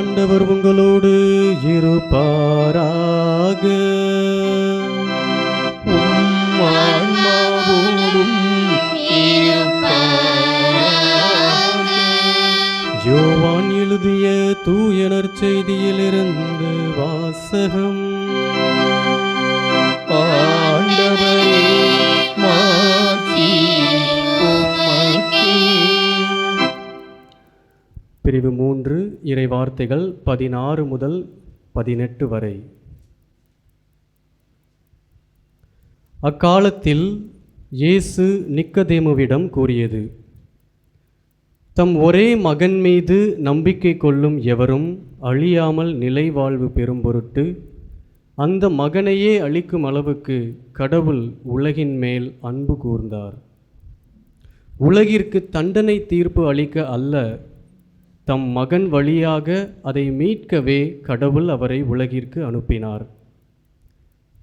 ஆண்டவர் உங்களோடு இருப்பாராக. உம் ஆன்மாவோடும் இருப்பாராக. யோவான் எழுதிய தூய நற்செய்தியிலிருந்து வாசகம். ஆண்டவரே, மாட்சி உமக்கே. பிரிவு 3 இறை வார்த்தைகள் 16 முதல் 18 வரை. அக்காலத்தில் இயேசு நிக்கதேமுவிடம் கூறியது: தம் ஒரே மகன் மீது நம்பிக்கை கொள்ளும் எவரும் அழியாமல் நிலை வாழ்வு பெறும் பொருட்டு அந்த மகனையே அளிக்கும் அளவுக்கு கடவுள் உலகின் மேல் அன்பு கூர்ந்தார். உலகிற்கு தண்டனை தீர்ப்பு அளிக்க அல்ல, தம் மகன் வழியாக அதை மீட்கவே கடவுள் அவரை உலகிற்கு அனுப்பினார்.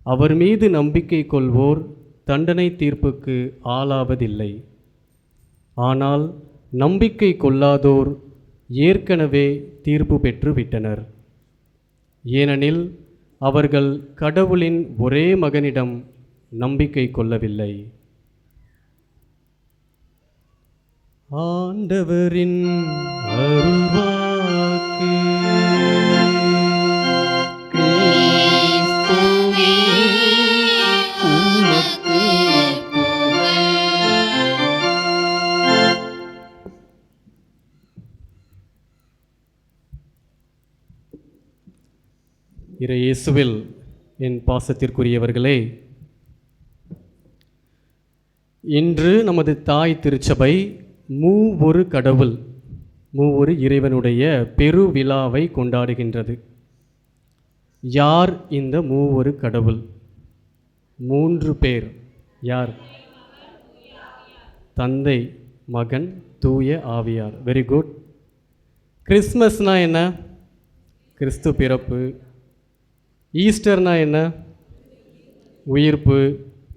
அவர் மீது நம்பிக்கை கொள்வோர் தண்டனை தீர்ப்புக்கு ஆளாவதில்லை. ஆனால் நம்பிக்கை கொள்ளாதோர் ஏற்கனவே தீர்ப்பு பெற்று விட்டனர். ஏனெனில் அவர்கள் கடவுளின் ஒரே மகனிடம் நம்பிக்கை கொள்ளவில்லை. ஆண்டவரின் அருள்வாக்கு. கிறிஸ்துவே, உமக்கு புகழ். இறை இயேசுவில் என் பாசத்திற்குரியவர்களே, இன்று நமது தாய் திருச்சபை மூவொரு கடவுள், மூவொரு இறைவனுடைய பெருவிழாவை கொண்டாடுகின்றது. யார் இந்த மூவொரு கடவுள்? 3 பேர். யார்? தந்தை, மகன், தூய ஆவியார். Very good. கிறிஸ்மஸ்னா என்ன? கிறிஸ்து பிறப்பு. ஈஸ்டர்னா என்ன? உயிர்ப்பு.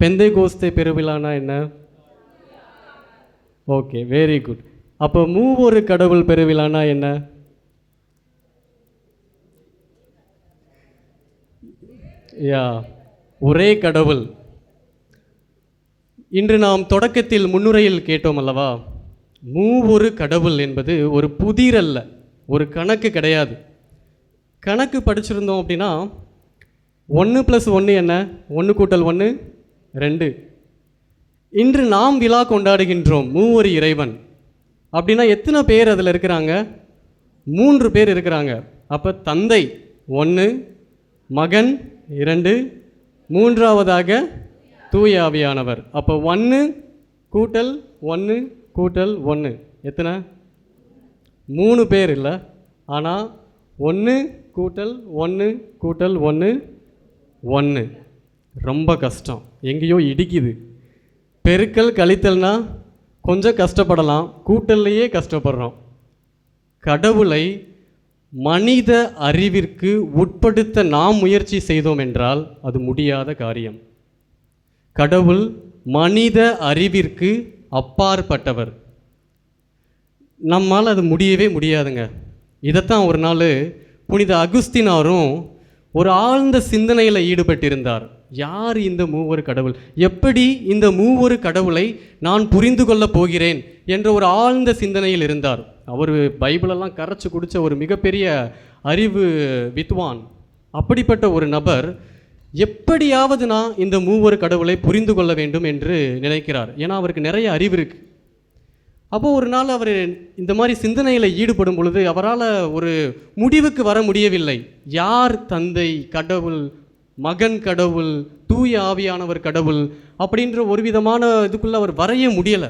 பெந்தைகோஸ்தே பெருவிழானா என்ன? Okay, very good. அப்போ மூவொரு கடவுள் பெருவிழானா என்ன? ஒரே கடவுள். இன்று நாம் தொடக்கத்தில் முன்னுரையில் கேட்டோம் அல்லவா, மூவொரு கடவுள் என்பது ஒரு புதிர் அல்ல, ஒரு கணக்கு கிடையாது. கணக்கு படிச்சிருந்தோம் அப்படின்னா 1 + 1 என்ன? 1 + 1 2. இன்று நாம் விழா கொண்டாடுகின்றோம் மூவொரு இறைவன். அப்படின்னா எத்தனை பேர் அதில் இருக்கிறாங்க? 3 பேர் இருக்கிறாங்க. அப்போ தந்தை 1, மகன் 2, மூன்றாவதாக தூய ஆவியானவர். அப்போ 1 + 1 + 1 எத்தனை? 3 பேர் இல்லை. ஆனால் 1 + 1 + 1 1. ரொம்ப கஷ்டம், எங்கேயோ இடிக்குது. பெருக்கல் கழித்தல்னா கொஞ்சம் கஷ்டப்படலாம், கூட்டல்லையே கஷ்டப்படுறோம். கடவுளை மனித அறிவிற்கு உட்படுத்த நாம் முயற்சி செய்தோம் என்றால் அது முடியாத காரியம். கடவுள் மனித அறிவிற்கு அப்பாற்பட்டவர். நம்மால் அது முடியவே முடியாதுங்க. இதைத்தான் ஒரு நாள் புனித அகுஸ்தினாரும் ஒரு ஆழ்ந்த சிந்தனையில் ஈடுபட்டிருந்தார். யார் இந்த மூவொரு கடவுள்? எப்படி இந்த மூவொரு கடவுளை நான் புரிந்து கொள்ளப் போகிறேன் என்ற ஒரு ஆழ்ந்த சிந்தனையில் இருந்தார். அவர் பைபிளெல்லாம் கரைச்சி குடித்த ஒரு மிகப்பெரிய அறிவு வித்வான். அப்படிப்பட்ட ஒரு நபர் எப்படியாவது நான் இந்த மூவொரு கடவுளை புரிந்து கொள்ள வேண்டும் என்று நினைக்கிறார். ஏன்னா அவருக்கு நிறைய அறிவு இருக்குது. அப்போது ஒரு நாள் அவர் இந்த மாதிரி சிந்தனையில் ஈடுபடும் பொழுது அவரால் ஒரு முடிவுக்கு வர முடியவில்லை. யார் தந்தை கடவுள், மகன் கடவுள், தூய ஆவியானவர் கடவுள் அப்படின்ற ஒரு விதமான இதுக்குள்ளே அவர் வரைய முடியலை.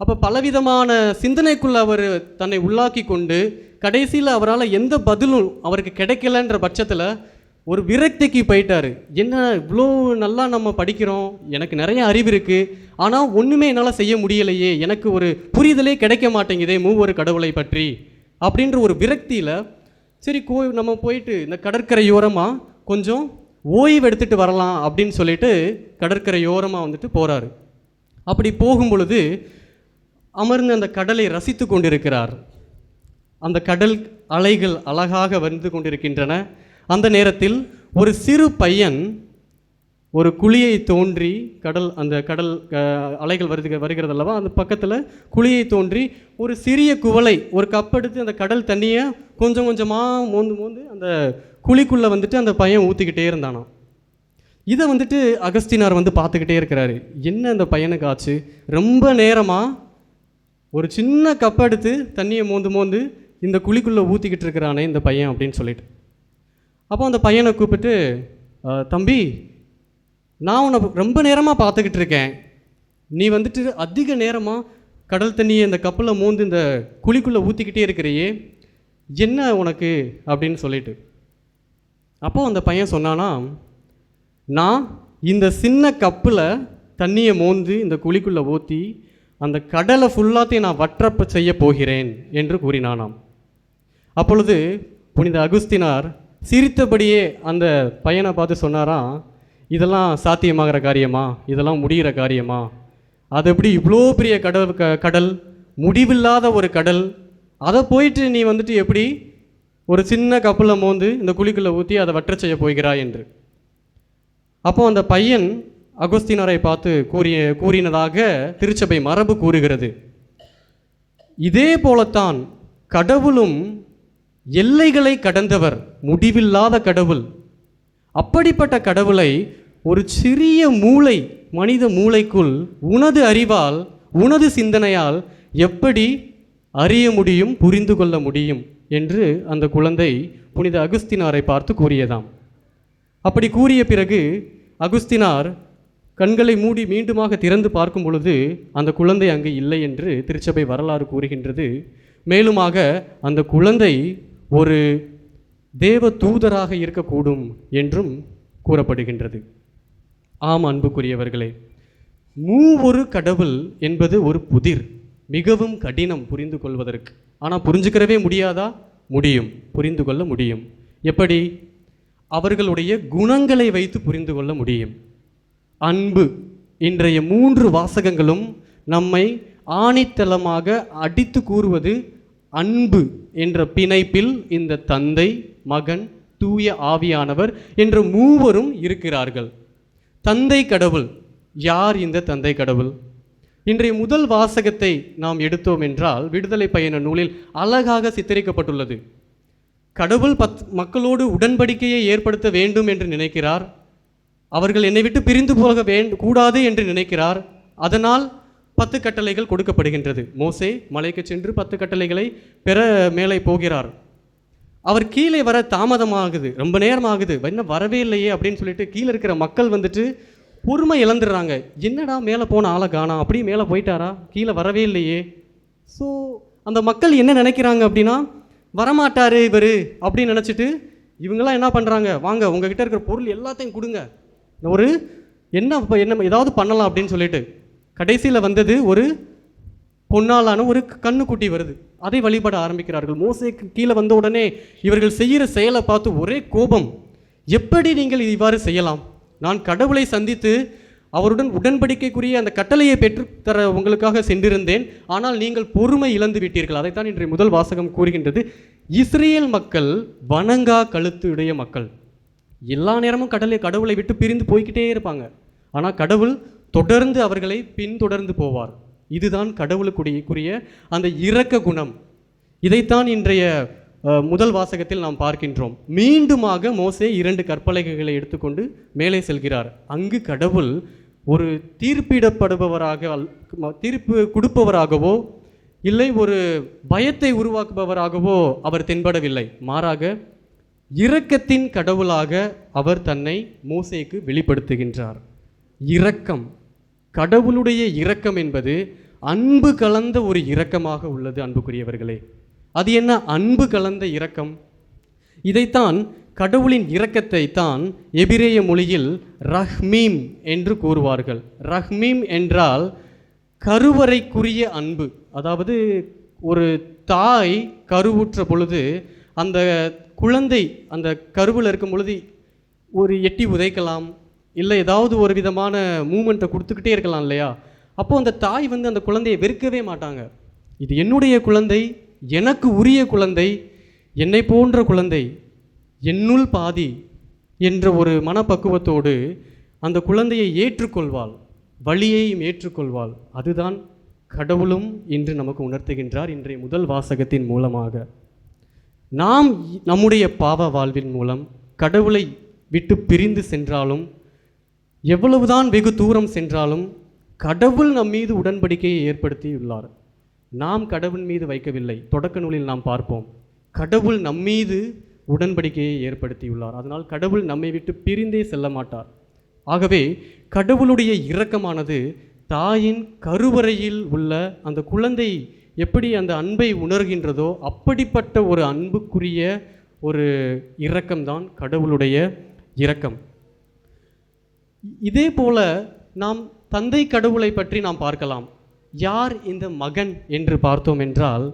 அப்போ பலவிதமான சிந்தனைக்குள்ளே அவர் தன்னை உள்ளாக்கி கொண்டு கடைசியில் அவரால் எந்த பதிலும் அவருக்கு கிடைக்கலன்ற பட்சத்தில் ஒரு விரக்திக்கு போயிட்டார். என்ன இவ்வளோ நல்லா நம்ம படிக்கிறோம், எனக்கு நிறைய அறிவு இருக்குது, ஆனால் ஒன்றுமே என்னால் செய்ய முடியலையே, எனக்கு ஒரு புரிதலே கிடைக்க மாட்டேங்குதே மூவொரு கடவுளை பற்றி அப்படின்ற ஒரு விரக்தியில் சரி நம்ம போயிட்டு இந்த கடற்கரையோரமாக கொஞ்சம் ஓய்வு எடுத்துகிட்டு வரலாம் அப்படின்னு சொல்லிட்டு கடற்கரையோரமாக வந்துட்டு போகிறாரு. அப்படி போகும் பொழுது அமர்ந்து அந்த கடலை ரசித்து கொண்டிருக்கிறார். அந்த கடல் அலைகள் அழகாக வந்து கொண்டிருக்கின்றன. அந்த நேரத்தில் ஒரு சிறு பையன் ஒரு குழியை தோன்றி அந்த கடல் அலைகள் வருகிறது அல்லவா, அந்த பக்கத்தில் குழியை தோன்றி ஒரு சிறிய குவளை ஒரு கப் எடுத்து அந்த கடல் தண்ணியை கொஞ்சம் கொஞ்சமாக மோந்து அந்த குழிக்குள்ளே வந்துட்டு அந்த பையன் ஊற்றிக்கிட்டே இருந்தானாம். இதை வந்துட்டு அகஸ்தினார் வந்து பார்த்துக்கிட்டே இருக்கிறாரு. என்ன அந்த பையனுக்கு ஆச்சு, ரொம்ப நேரமாக ஒரு சின்ன கப் எடுத்து தண்ணியை மோந்து இந்த குழிக்குள்ளே ஊற்றிக்கிட்டு இருக்கிறானே இந்த பையன் அப்படின்னு சொல்லிட்டு. அப்போ அந்த பையனை கூப்பிட்டு, தம்பி, நான் உன்னை ரொம்ப நேரமாக பார்த்துக்கிட்டு இருக்கேன், நீ வந்துட்டு அதிக நேரமாக கடல் தண்ணியை இந்த கப்பில் மோந்து இந்த குழிக்குள்ளே ஊற்றிக்கிட்டே இருக்கிறையே, என்ன உனக்கு அப்படின்னு சொல்லிட்டு. அப்போது அந்த பையன் சொன்னானா, நான் இந்த சின்ன கப்பில் தண்ணியை மோந்து இந்த குழிக்குள்ளே ஊற்றி அந்த கடலை ஃபுல்லாத்தையும் நான் வற்றப்ப செய்ய போகிறேன் என்று கூறினானாம். அப்பொழுது புனித அகுஸ்தினார் சிரித்தபடியே அந்த பையனை பார்த்து சொன்னாராம், இதெல்லாம் சாத்தியமாகிற காரியமா, இதெல்லாம் முடிகிற காரியமா, அது எப்படி இவ்வளோ பெரிய கடல் முடிவில்லாத ஒரு கடல், அதை போயிட்டு நீ வந்துட்டு எப்படி ஒரு சின்ன கப்பில் மோந்து இந்த குழிக்குள்ளே ஊற்றி அதை வற்ற செய்ய போகிறாய் என்று. அப்போ அந்த பையன் அகுஸ்தினாரை பார்த்து கூறினதாக திருச்சபை மரபு கூறுகிறது. இதே போலத்தான் கடவுளும் எல்லைகளை கடந்தவர், முடிவில்லாத கடவுள். அப்படிப்பட்ட கடவுளை ஒரு சிறிய மூளை, மனித மூளைக்குள் உனது அறிவால் உனது சிந்தனையால் எப்படி அறிய முடியும், புரிந்து கொள்ள முடியும் என்று அந்த குழந்தை புனித அகுஸ்தினாரை பார்த்து கூறியதாம். அப்படி கூறிய பிறகு அகுஸ்தினார் கண்களை மூடி மீண்டுமாக திறந்து பார்க்கும் பொழுது அந்த குழந்தை அங்கு இல்லை என்று திருச்சபை வரலாறு கூறுகின்றது. மேலுமாக அந்த குழந்தை ஒரு தேவ தூதராக இருக்கக்கூடும் என்றும் கூறப்படுகின்றது. ஆம் அன்புக்குரியவர்களே, மூவொரு கடவுள் என்பது ஒரு புதிர், மிகவும் கடினம் புரிந்து கொள்வதற்கு. ஆனால் புரிஞ்சுக்கிறவே முடியாதா? முடியும், புரிந்து கொள்ள முடியும். எப்படி? அவர்களுடைய குணங்களை வைத்து புரிந்து கொள்ள முடியும். அன்பு, இன்றைய 3 வாசகங்களும் நம்மை ஆணித்தளமாக அடித்து கூறுவது அன்பு என்ற பிணைப்பில் இந்த தந்தை, மகன், தூய ஆவியானவர் என்ற மூவரும் இருக்கிறார்கள். தந்தை கடவுள் யார்? இந்த தந்தை கடவுள். இன்றைய முதல் வாசகத்தை நாம் எடுத்தோம் என்றால் விடுதலை பயண நூலில் அழகாக சித்தரிக்கப்பட்டுள்ளது. கடவுள் மக்களோடு உடன்படிக்கையை ஏற்படுத்த வேண்டும் என்று நினைக்கிறார். அவர்கள் என்னை விட்டு பிரிந்து போக கூடாது என்று நினைக்கிறார். அதனால் 10 கட்டளைகள் கொடுக்கப்படுகின்றது. மோசே மலைக்கு சென்று 10 கட்டளைகளை பெற மேலே போகிறார். அவர் கீழே வர தாமதமாகுது, ரொம்ப நேரம் ஆகுது, இன்னும் வரவே இல்லையே அப்படின்னு சொல்லிட்டு கீழே இருக்கிற மக்கள் வந்துட்டு பொறுமை இழந்துடுறாங்க. என்னடா மேலே போன ஆளை காணா, அப்படியே மேலே போயிட்டாரா, கீழே வரவே இல்லையே. ஸோ அந்த மக்கள் என்ன நினைக்கிறாங்க அப்படின்னா, வரமாட்டார் இவர் அப்படின்னு நினச்சிட்டு இவங்கெல்லாம் என்ன பண்ணுறாங்க, வாங்க உங்ககிட்ட இருக்கிற பொருள் எல்லாத்தையும் கொடுங்க, ஒரு என்ன ஏதாவது பண்ணலாம் அப்படின்னு சொல்லிட்டு கடைசியில் வந்தது ஒரு பொன்னாலான ஒரு கண்ணுக்குட்டி வருது. அதை வழிபட ஆரம்பிக்கிறார்கள். மோசேக்கு கீழே வந்த உடனே இவர்கள் செய்கிற செயலை பார்த்து ஒரே கோபம். எப்படி நீங்கள் இவ்வாறு செய்யலாம்? நான் கடவுளை சந்தித்து அவருடன் உடன்படிக்கைக்குரிய அந்த கட்டளையை பெற்றுத்தர உங்களுக்காக சென்றிருந்தேன், ஆனால் நீங்கள் பொறுமை இழந்து விட்டீர்கள். அதைத்தான் இன்றைய முதல் வாசகம் கூறுகின்றது. இஸ்ரேல் மக்கள் வணங்கா கழுத்து உடைய மக்கள். எல்லா நேரமும் கடவுளை விட்டு பிரிந்து போய்கிட்டே இருப்பாங்க. ஆனால் கடவுள் தொடர்ந்து அவர்களை பின்தொடர்ந்து போவார். இதுதான் கடவுளுக்குரிய அந்த இரக்க குணம். இதைத்தான் இன்றைய முதல் வாசகத்தில் நாம் பார்க்கின்றோம். மீண்டுமாக மோசே 2 கற்பலகைகளை எடுத்துக்கொண்டு மேலே செல்கிறார். அங்கு கடவுள் ஒரு தீர்ப்பு கொடுப்பவராகவோ இல்லை ஒரு பயத்தை உருவாக்குபவராகவோ அவர் தென்படவில்லை. மாறாக இரக்கத்தின் கடவுளாக அவர் தன்னை மோசேக்கு வெளிப்படுத்துகின்றார். இரக்கம், கடவுளுடைய இரக்கம் என்பது அன்பு கலந்த ஒரு இரக்கமாக உள்ளது. அன்புக்குரியவர்களே, அது என்ன அன்பு கலந்த இரக்கம்? இதைத்தான் கடவுளின் இரக்கத்தை தான் எபிரேய மொழியில் ரஹ்மீம் என்று கூறுவார்கள். ரஹ்மீம் என்றால் கருவறைக்குரிய அன்பு. அதாவது ஒரு தாய் கருவுற்ற பொழுது அந்த குழந்தை அந்த கருவில் இருக்கும் பொழுது ஒரு எட்டி உதைக்கலாம், இல்லை ஏதாவது ஒரு விதமான மூமெண்ட்டை கொடுத்துக்கிட்டே இருக்கலாம் இல்லையா? அப்போது அந்த தாய் அந்த குழந்தையை வெறுக்கவே மாட்டாங்க. இது என்னுடைய குழந்தை, எனக்கு உரிய குழந்தை, என்னை போன்ற குழந்தை, என்னுள் பாதி என்ற ஒரு மனப்பக்குவத்தோடு அந்த குழந்தையை ஏற்றுக்கொள்வாள், வழியையும் ஏற்றுக்கொள்வாள். அதுதான் கடவுளும் இன்று நமக்கு உணர்த்துகின்றார் இன்றைய முதல் வாசகத்தின் மூலமாக. நாம் நம்முடைய பாவ வாழ்வின் மூலம் கடவுளை விட்டு பிரிந்து சென்றாலும், எவ்வளவுதான் வெகு தூரம் சென்றாலும் கடவுள் நம் மீது உடன்படிக்கையை ஏற்படுத்தியுள்ளார். நாம் கடவுள் மீது வைக்கவில்லை. தொடக்க நூலில் நாம் பார்ப்போம், கடவுள் நம்மீது உடன்படிக்கையை ஏற்படுத்தியுள்ளார். அதனால் கடவுள் நம்மை விட்டு பிரிந்தே செல்ல மாட்டார். ஆகவே கடவுளுடைய இரக்கமானது தாயின் கருவறையில் உள்ள அந்த குழந்தை எப்படி அந்த அன்பை உணர்கின்றதோ அப்படிப்பட்ட ஒரு அன்புக்குரிய ஒரு இரக்கம்தான் கடவுளுடைய இரக்கம். இதே போல நாம் தந்தை கடவுளை பற்றி நாம் பார்க்கலாம். யார் இந்த மகன் என்று பார்த்தோம் என்றால்,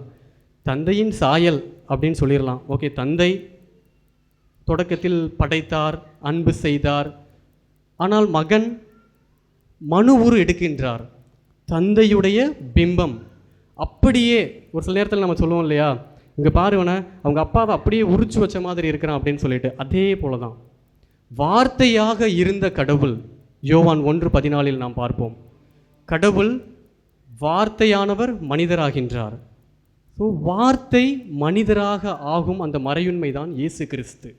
தந்தையின் சாயல் அப்படின்னு சொல்லிடலாம். ஓகே, தந்தை தொடக்கத்தில் படைத்தார், அன்பு செய்தார். ஆனால் மகன் மனு உரு எடுக்கின்றார், தந்தையுடைய பிம்பம். அப்படியே ஒரு சில நேரத்தில் நம்ம சொல்லுவோம் இல்லையா, இங்கே பாருவன அவங்க அப்பாவை அப்படியே உரிச்சு வச்ச மாதிரி இருக்கிறான் அப்படின்னு சொல்லிட்டு, அதே போல தான் வார்த்தையாக இருந்த கடவுள் யோவான் 1:14 நாம் பார்ப்போம். கடவுள் வார்த்தையானவர் மனிதராகின்றார். ஸோ வார்த்தை மனிதராக ஆகும் அந்த மறையுண்மை தான் இயேசு கிறிஸ்து.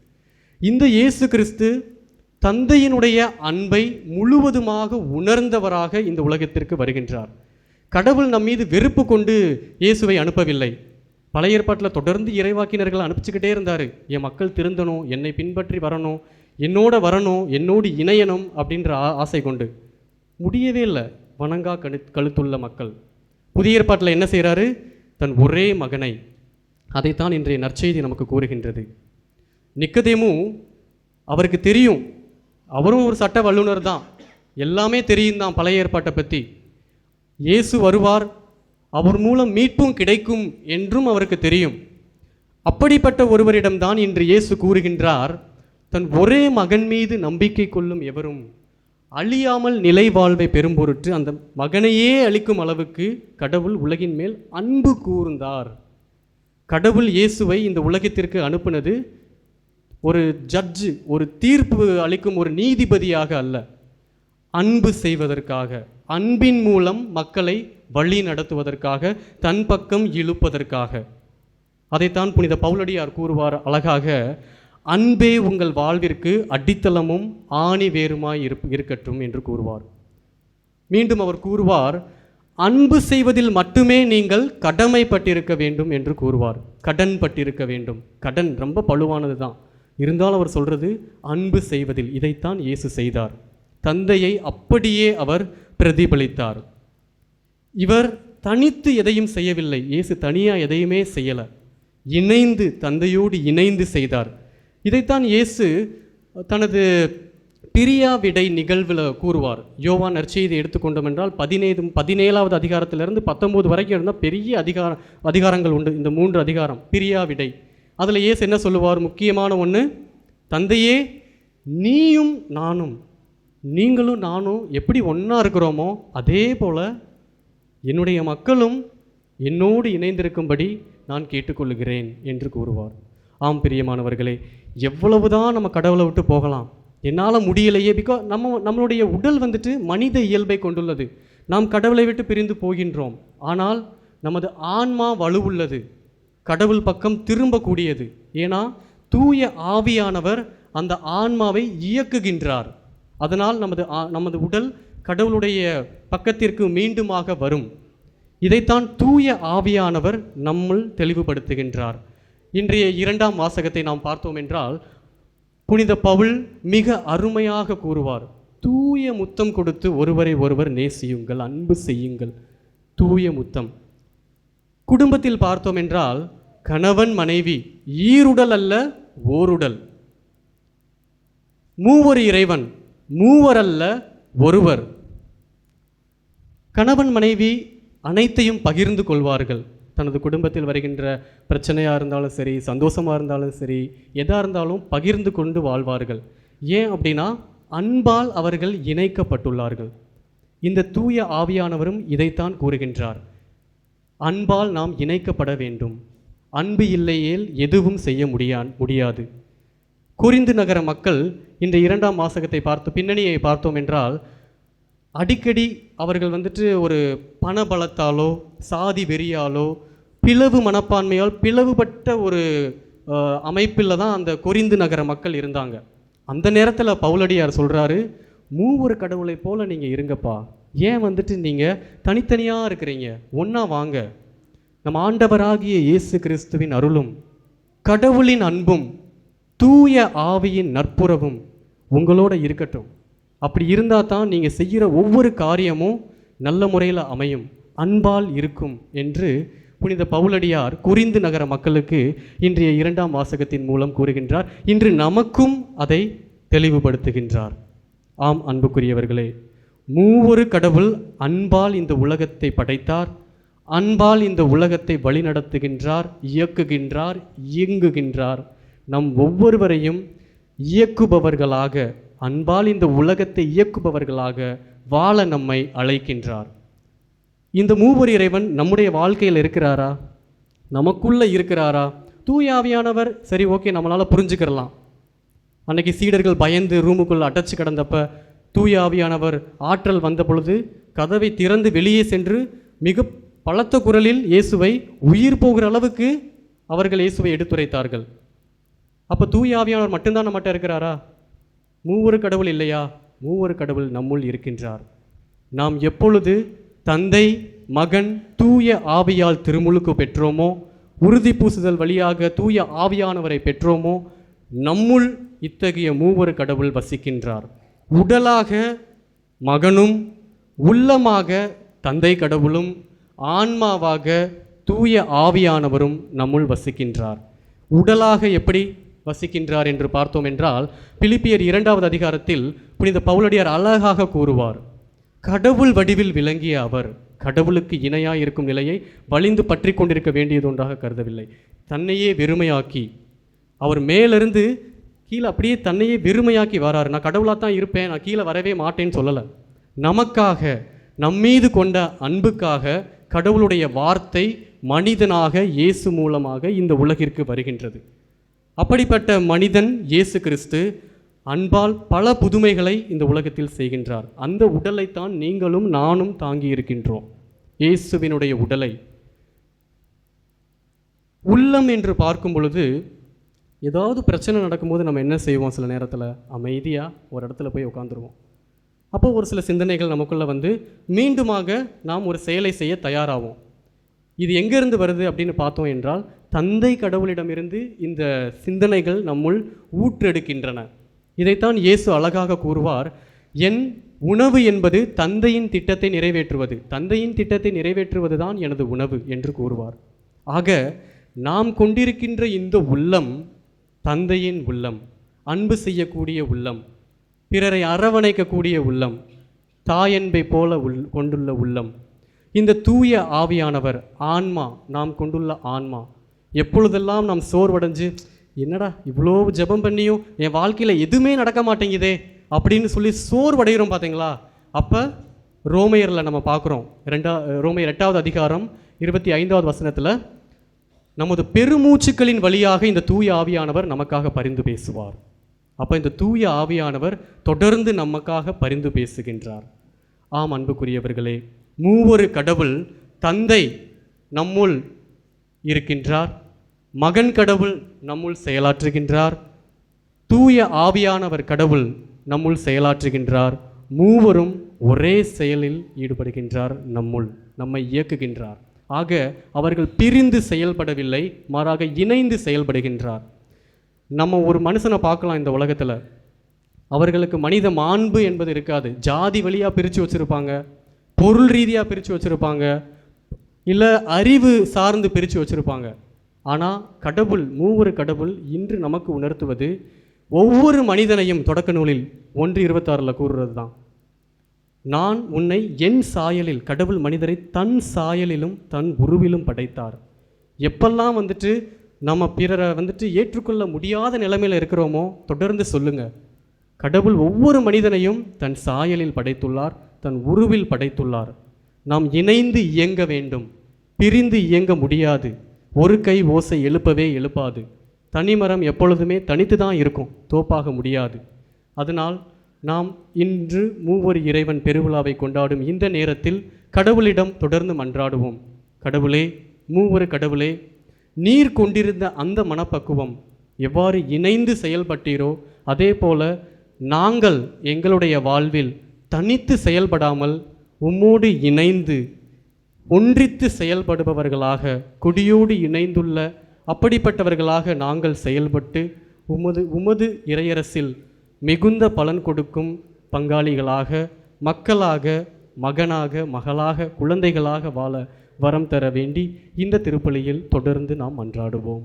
இந்த இயேசு கிறிஸ்து தந்தையினுடைய அன்பை முழுவதுமாக உணர்ந்தவராக இந்த உலகத்திற்கு வருகின்றார். கடவுள் நம் மீது வெறுப்பு கொண்டு இயேசுவை அனுப்பவில்லை. பழைய ஏற்பாட்டில் தொடர்ந்து இறைவாக்கினர்கள் அனுப்பிச்சுக்கிட்டே இருந்தார். என் மக்கள் திருந்தணும், என்னை பின்பற்றி வரணும், என்னோட வரணும், என்னோடு இணையணும் அப்படின்ற ஆசை கொண்டு. முடியவே இல்லை வணங்கா கழுத்துள்ள மக்கள். புதிய ஏற்பாட்டில் என்ன செய்கிறாரு? தன் ஒரே மகனை. அதைத்தான் இன்றைய நற்செய்தி நமக்கு கூறுகின்றது. நிக்கதேமு, அவருக்கு தெரியும், அவரும் ஒரு சட்ட வல்லுனர் தான், எல்லாமே தெரியும் தான் பழைய ஏற்பாட்டை பற்றி. இயேசு வருவார், அவர் மூலம் மீட்பும் கிடைக்கும் என்றும் அவருக்கு தெரியும். அப்படிப்பட்ட ஒருவரிடம்தான் இன்று இயேசு கூறுகின்றார், தன் ஒரே மகன் மீது நம்பிக்கை கொள்ளும் எவரும் அழியாமல் நிலை வாழ்வை பெறும் பொருட்டு அந்த மகனையே அளிக்கும் அளவுக்கு கடவுள் உலகின் மேல் அன்பு கூர்ந்தார். கடவுள் இயேசுவை இந்த உலகத்திற்கு அனுப்புனது ஒரு ஜட்ஜு, ஒரு தீர்ப்பு அளிக்கும் ஒரு நீதிபதியாக அல்ல, அன்பு செய்வதற்காக, அன்பின் மூலம் மக்களை வழி நடத்துவதற்காக, தன் பக்கம் இழுப்பதற்காக. அதைத்தான் புனித பவுலடியார் கூறுவார் அழகாக, அன்பே உங்கள் வாழ்விற்கு அடித்தளமும் ஆணி வேறுமாய் இருக்கட்டும் என்று கூறுவார். மீண்டும் அவர் கூறுவார், அன்பு செய்வதில் மட்டுமே நீங்கள் கடமைப்பட்டிருக்க வேண்டும் என்று கூறுவார். கடன் பட்டிருக்க வேண்டும். கடன் ரொம்ப பழுவானது தான், இருந்தாலும் அவர் சொல்றது அன்பு செய்வதில். இதைத்தான் இயேசு செய்தார். தந்தையை அப்படியே அவர் பிரதிபலித்தார். இவர் தனித்து எதையும் செய்யவில்லை. இயேசு தனியாக எதையுமே செய்யலை, இணைந்து, தந்தையோடு இணைந்து செய்தார். இதைத்தான் இயேசு தனது பிரியா விடை நிகழ்வில் கூறுவார். யோவான் நற்செய்தி எடுத்துக்கொண்டோம் என்றால் 17வது அதிகாரத்திலிருந்து 19 வரைக்கும் இருந்தால் பெரிய அதிகாரங்கள் உண்டு. இந்த 3 அதிகாரம் பிரியா விடை. அதில் இயேசு என்ன சொல்லுவார்? முக்கியமான ஒன்று, தந்தையே, நீயும் நானும், நீங்களும் நானும் எப்படி ஒன்றா இருக்கிறோமோ அதே போல் என்னுடைய மக்களும் என்னோடு இணைந்திருக்கும்படி நான் கேட்டுக்கொள்கிறேன் என்று கூறுவார். ஆம் பிரியமானவர்களே, எவ்வளவுதான் நம்ம கடவுளை விட்டு போகலாம், என்னால் முடியலையே. பிகாஸ் நம்மளுடைய உடல் வந்துட்டு மனித இயல்பை கொண்டுள்ளது. நாம் கடவுளை விட்டு பிரிந்து போகின்றோம். ஆனால் நமது ஆன்மா வலுவுள்ளது, கடவுள் பக்கம் திரும்பக்கூடியது. ஏன்னா தூய ஆவியானவர் அந்த ஆன்மாவை இயக்குகின்றார். அதனால் நமது உடல் கடவுளுடைய பக்கத்திற்கு மீண்டுமாக வரும். இதைத்தான் தூய ஆவியானவர் நம்முள் தெளிவுபடுத்துகின்றார். இன்றைய 2ஆம் வாசகத்தை நாம் பார்த்தோம் என்றால், புனித பவுல் மிக அருமையாக கூறுவார், தூய முத்தம் கொடுத்து ஒருவரை ஒருவர் நேசியுங்கள், அன்பு செய்யுங்கள். தூய முத்தம். குடும்பத்தில் பார்த்தோம் என்றால், கணவன் மனைவி ஈருடல் அல்ல ஓருடல். மூவர் இறைவன், மூவர் அல்ல ஒருவர். கணவன் மனைவி அனைத்தையும் பகிர்ந்து கொள்வார்கள். தனது குடும்பத்தில் வருகின்ற பிரச்சனையாக இருந்தாலும் சரி, சந்தோஷமாக இருந்தாலும் சரி, எதாக இருந்தாலும் பகிர்ந்து கொண்டு வாழ்வார்கள். ஏன் அப்படின்னா, அன்பால் அவர்கள் இணைக்கப்பட்டுள்ளார்கள். இந்த தூய ஆவியானவரும் இதைத்தான் கூறுகின்றார். அன்பால் நாம் இணைக்கப்பட வேண்டும். அன்பு இல்லையேல் எதுவும் செய்ய முடியாது. கொரிந்து நகர மக்கள் இந்த 2ஆம் வாசகத்தை பின்னணியை பார்த்தோம் என்றால், அடிக்கடி அவர்கள் ஒரு பணபலத்தாலோ சாதி வெறியாலோ பிளவு மனப்பான்மையால் பிளவுபட்ட ஒரு அமைப்பில் தான் அந்த கொரிந்து நகர மக்கள் இருந்தாங்க. அந்த நேரத்தில் பவுலடியார் சொல்கிறாரு, மூவொரு கடவுளை போல் நீங்கள் இருங்கப்பா, ஏன் நீங்கள் தனித்தனியாக இருக்கிறீங்க, ஒன்றா வாங்க. நம் ஆண்டவராகிய இயேசு கிறிஸ்துவின் அருளும் கடவுளின் அன்பும் தூய ஆவியின் நற்புறவும் உங்களோட இருக்கட்டும். அப்படி இருந்தால் தான் நீங்கள் செய்கிற ஒவ்வொரு காரியமும் நல்ல முறையில் அமையும், அன்பால் இருக்கும் என்று புனித பவுலடியார் கொரிந்து நகர மக்களுக்கு இன்றைய 2ஆம் வாசகத்தின் மூலம் கூறுகின்றார். இன்று நமக்கும் அதை தெளிவுபடுத்துகின்றார். ஆம் அன்புக்குரியவர்களே, மூவொரு கடவுள் அன்பால் இந்த உலகத்தை படைத்தார், அன்பால் இந்த உலகத்தை வழிநடத்துகின்றார், இயக்குகின்றார், இயங்குகின்றார். நம் ஒவ்வொருவரையும் இயக்குபவர்களாக, அன்பால் இந்த உலகத்தை இயக்குபவர்களாக வாழ நம்மை அழைக்கின்றார். இந்த மூவர் இறைவன் நம்முடைய வாழ்க்கையில் இருக்கிறாரா, நமக்குள்ளே இருக்கிறாரா? தூய ஆவியானவர் சரி, ஓகே, நம்மளால் புரிஞ்சுக்கிறலாம். அன்னைக்கு சீடர்கள் பயந்து ரூமுக்குள்ளே அடைச்சி கிடந்தப்ப தூய ஆவியானவர் ஆற்றல் வந்த பொழுது கதவை திறந்து வெளியே சென்று மிக பலத்த குரலில் இயேசுவை, உயிர் போகிற அளவுக்கு அவர்கள் இயேசுவை எடுத்துரைத்தார்கள். அப்போ தூய ஆவியானவர் மட்டும்தான் நம்மகிட்ட இருக்கிறாரா? மூவொரு கடவுள் இல்லையா? மூவொரு கடவுள் நம்முள் இருக்கின்றார். நாம் எப்பொழுது தந்தை, மகன், தூய ஆவியால் திருமுழுக்கு பெற்றோமோ, உறுதி பூசுதல் வழியாக தூய ஆவியானவரை பெற்றோமோ, நம்முள் இத்தகைய மூவொரு கடவுள் வசிக்கின்றார். உடலாக மகனும், உள்ளமாக தந்தை கடவுளும், ஆன்மாவாக தூய ஆவியானவரும் நம்முள் வசிக்கின்றார். உடலாக எப்படி வசிக்கின்றார் என்று பார்த்தோம் என்றால், பிலிப்பியர் 2வது அதிகாரத்தில் புனித பவுலடியார் அழகாக கூறுவார், கடவுள் வடிவில் விளங்கிய அவர் கடவுளுக்கு இணையாக இருக்கும் நிலையை வலிந்து பற்றி கொண்டிருக்க வேண்டியது ஒன்றாக கருதவில்லை. தன்னையே வெறுமையாக்கி, அவர் மேலிருந்து கீழே அப்படியே தன்னையே வெறுமையாக்கி வராரு. நான் கடவுளாக தான் இருப்பேன், நான் கீழே வரவே மாட்டேன்னு சொல்லலை. நமக்காக, நம்மீது கொண்ட அன்புக்காக கடவுளுடைய வார்த்தை மனிதனாக இயேசு மூலமாக இந்த உலகிற்கு வருகின்றது. அப்படிப்பட்ட மனிதன் இயேசு கிறிஸ்து அன்பால் பல புதுமைகளை இந்த உலகத்தில் செய்கின்றார். அந்த உடலைத்தான் நீங்களும் நானும் தாங்கி இருக்கின்றோம், இயேசுவினுடைய உடலை. உள்ளம் என்று பார்க்கும் பொழுது, ஏதாவது பிரச்சனை நடக்கும்போது நம்ம என்ன செய்வோம்? சில நேரத்தில் அமைதியாக ஒரு இடத்துல போய் உட்காந்துருவோம். அப்போ ஒரு சில சிந்தனைகள் நமக்குள்ளே மீண்டுமாக நாம் ஒரு செயலை செய்ய தயாராகும். இது எங்கேருந்து வருது அப்படின்னு பார்த்தோம் என்றால், தந்தை கடவுளிடமிருந்து இந்த சிந்தனைகள் நம்முள் ஊற்றெடுக்கின்றன. இதைத்தான் இயேசு அழகாக கூறுவார், என் உணவு என்பது தந்தையின் திட்டத்தை நிறைவேற்றுவது, தந்தையின் திட்டத்தை நிறைவேற்றுவது தான் எனது உணவு என்று கூறுவார். ஆக நாம் கொண்டிருக்கின்ற இந்த உள்ளம் தந்தையின் உள்ளம், அன்பு செய்யக்கூடிய உள்ளம், பிறரை அரவணைக்கக்கூடிய உள்ளம், தாயன்பை போல கொண்டுள்ள உள்ளம். இந்த தூய ஆவியானவர் ஆன்மா, நாம் கொண்டுள்ள ஆன்மா. எப்பொழுதெல்லாம் நாம் சோர்வடைஞ்சு, என்னடா இவ்வளோ ஜெபம் பண்ணியும் என் வாழ்க்கையில் எதுவுமே நடக்க மாட்டேங்குதே அப்படின்னு சொல்லி சோர்வடைகிறோம் பார்த்தீங்களா? அப்போ ரோமையரில் நம்ம பார்க்குறோம், ரோமையர் 8வது அதிகாரம் 25வது வசனத்தில், நமது பெருமூச்சுக்களின் வழியாக இந்த தூய ஆவியானவர் நமக்காக பரிந்து பேசுவார். அப்போ இந்த தூய ஆவியானவர் தொடர்ந்து நமக்காக பரிந்து பேசுகின்றார். ஆம் அன்புக்குரியவர்களே, மூவொரு கடவுள் தந்தை நம்முள் இருக்கின்றார், மகன் கடவுள் நம்முள் செயலாற்றுகின்றார், தூய ஆவியானவர் கடவுள் நம்முள் செயலாற்றுகின்றார். மூவரும் ஒரே செயலில் ஈடுபடுகின்றார், நம்மை இயக்குகின்றார். ஆக அவர்கள் பிரிந்து செயல்படவில்லை, மாறாக இணைந்து செயல்படுகின்றார். நம்ம ஒரு மனுஷனை பார்க்கலாம் இந்த உலகத்தில், அவர்களுக்கு மனித மாண்பு என்பது இருக்காது. ஜாதி வழியாக பிரித்து வச்சுருப்பாங்க, பொருள் ரீதியாக பிரித்து வச்சுருப்பாங்க, இல்லை அறிவு சார்ந்து பிரித்து வச்சுருப்பாங்க. ஆனால் கடவுள், மூவொரு கடவுள் இன்று நமக்கு உணர்த்துவது, ஒவ்வொரு மனிதனையும் தொடக்க நூலில் 1:26 கூறுறது தான், நான் உன்னை என் சாயலில், கடவுள் மனிதரை தன் சாயலிலும் தன் உருவிலும் படைத்தார். எப்பெல்லாம் நம்ம பிறரை ஏற்றுக்கொள்ள முடியாத நிலைமையில் இருக்கிறோமோ தொடர்ந்து சொல்லுங்க, கடவுள் ஒவ்வொரு மனிதனையும் தன் சாயலில் படைத்துள்ளார், தன் உருவில் படைத்துள்ளார். நாம் இணைந்து இயங்க வேண்டும், பிரிந்து இயங்க முடியாது. ஒரு கை ஓசை எழுப்பவே எழுப்பாது. தனிமரம் எப்பொழுதுமே தனித்து தான் இருக்கும், தோப்பாக முடியாது. அதனால் நாம் இன்று மூவொரு இறைவன் பெருவிழாவை கொண்டாடும் இந்த நேரத்தில் கடவுளிடம் தொடர்ந்து மன்றாடுவோம். கடவுளே, மூவொரு கடவுளே, நீர் கொண்டிருந்த அந்த மனப்பக்குவம் எவ்வாறு இணைந்து செயல்பட்டீரோ அதே போல நாங்கள் எங்களுடைய வாழ்வில் தனித்து செயல்படாமல் உம்மோடு இணைந்து ஒன்றித்து செயல்படுபவர்களாக, கொடியோடு இணைந்துள்ள அப்படிப்பட்டவர்களாக நாங்கள் செயல்பட்டு உமது இறையரசில் மிகுந்த பலன் கொடுக்கும் பங்காளிகளாக, மக்களாக, மகனாக, மகளாக, குழந்தைகளாக வாழ வரம் தர வேண்டி இந்த திருப்பலியில் தொடர்ந்து நாம் மன்றாடுவோம்.